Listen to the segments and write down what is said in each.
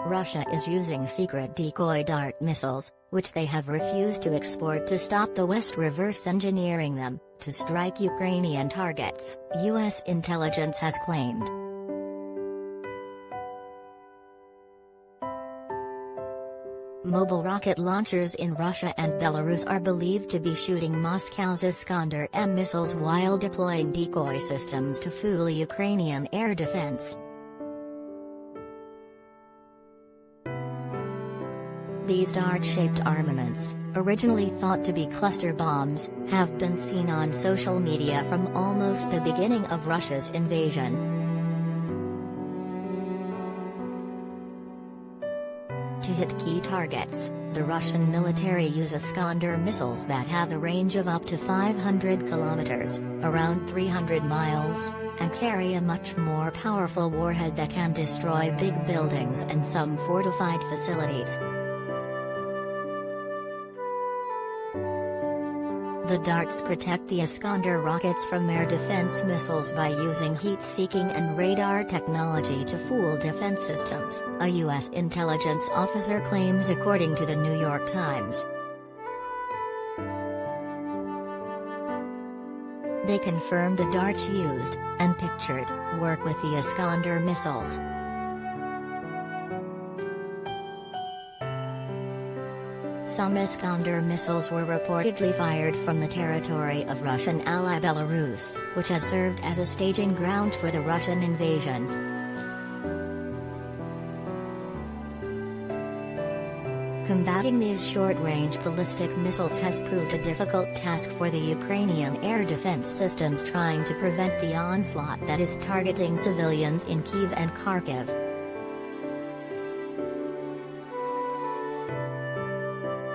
Russia is using secret decoy dart missiles, which they have refused to export to stop the West reverse engineering them, to strike Ukrainian targets, U.S. intelligence has claimed. Mobile rocket launchers in Russia and Belarus are believed to be shooting Moscow's Iskander-M missiles while deploying decoy systems to fool Ukrainian air defense. These dart-shaped armaments, originally thought to be cluster bombs, have been seen on social media from almost the beginning of Russia's invasion. To hit key targets, the Russian military use Iskander missiles that have a range of up to 500 kilometers, around 300 miles, and carry a much more powerful warhead that can destroy big buildings and some fortified facilities. The darts protect the Iskander rockets from air defense missiles by using heat-seeking and radar technology to fool defense systems, a U.S. intelligence officer claims according to the New York Times. They confirmed the darts used, and pictured, work with the Iskander missiles. Some Iskander missiles were reportedly fired from the territory of Russian ally Belarus, which has served as a staging ground for the Russian invasion. Combating these short-range ballistic missiles has proved a difficult task for the Ukrainian air defense systems trying to prevent the onslaught that is targeting civilians in Kyiv and Kharkiv.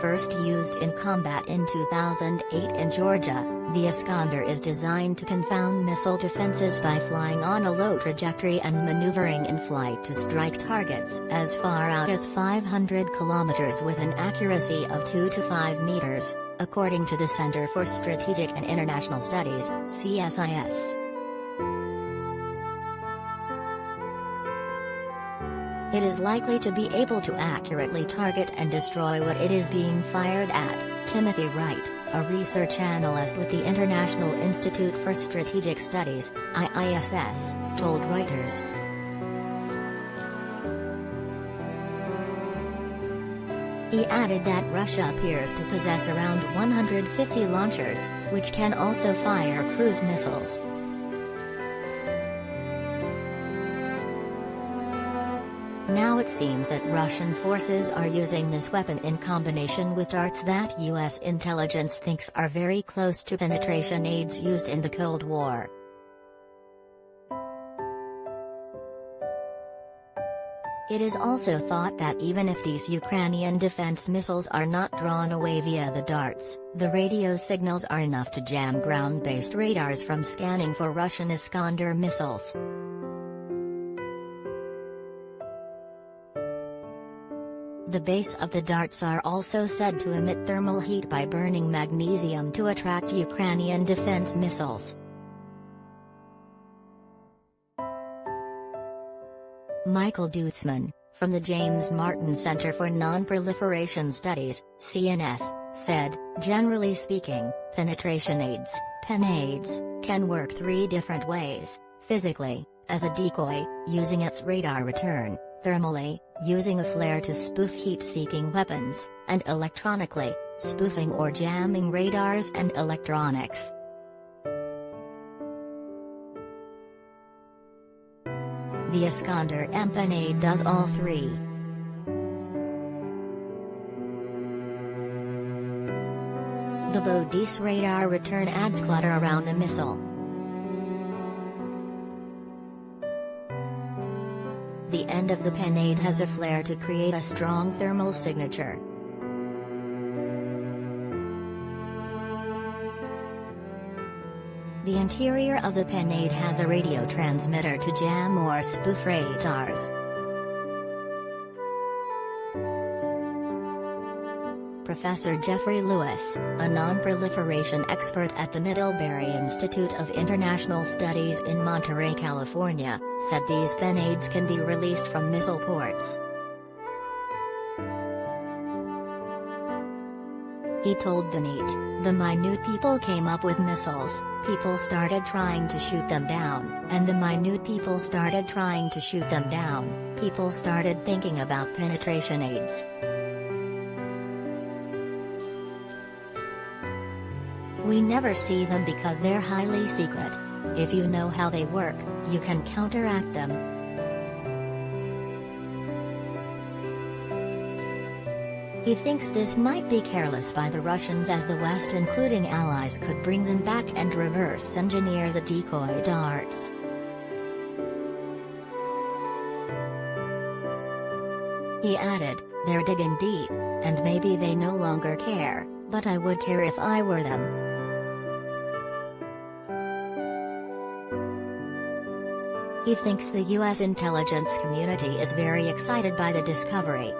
First used in combat in 2008 in Georgia, the Iskander is designed to confound missile defenses by flying on a low trajectory and maneuvering in flight to strike targets as far out as 500 kilometers with an accuracy of 2 to 5 meters, according to the Center for Strategic and International Studies, CSIS. It is likely to be able to accurately target and destroy what it is being fired at, Timothy Wright, a research analyst with the International Institute for Strategic Studies, IISS, told Reuters. He added that Russia appears to possess around 150 launchers, which can also fire cruise missiles. Now it seems that Russian forces are using this weapon in combination with darts that U.S. intelligence thinks are very close to penetration aids used in the Cold War. It is also thought that even if these Ukrainian defense missiles are not drawn away via the darts, the radio signals are enough to jam ground-based radars from scanning for Russian Iskander missiles. The base of the darts are also said to emit thermal heat by burning magnesium to attract Ukrainian defense missiles. Michael Dutzman, from the James Martin Center for Non-Proliferation Studies, CNS, said, generally speaking, penetration aids, PEN-aids, can work 3 different ways: physically, as a decoy, using its radar return; thermally, using a flare to spoof heat-seeking weapons; and electronically, spoofing or jamming radars and electronics. The Iskander-M PEN-aid does all 3. The Bodis radar return adds clutter around the missile. The end of the PEN-aid has a flare to create a strong thermal signature. The interior of the PEN-aid has a radio transmitter to jam or spoof radars. Professor Jeffrey Lewis, a non-proliferation expert at the Middlebury Institute of International Studies in Monterey, California, said these PEN-aids can be released from missile ports. He told the NET, the minute people came up with missiles, people started trying to shoot them down, and the minute people started trying to shoot them down, people started thinking about penetration aids. We never see them because they're highly secret. If you know how they work, you can counteract them. He thinks this might be careless by the Russians, as the West including allies could bring them back and reverse engineer the decoy darts. He added, "They're digging deep, and maybe they no longer care, but I would care if I were them." He thinks the U.S. intelligence community is very excited by the discovery,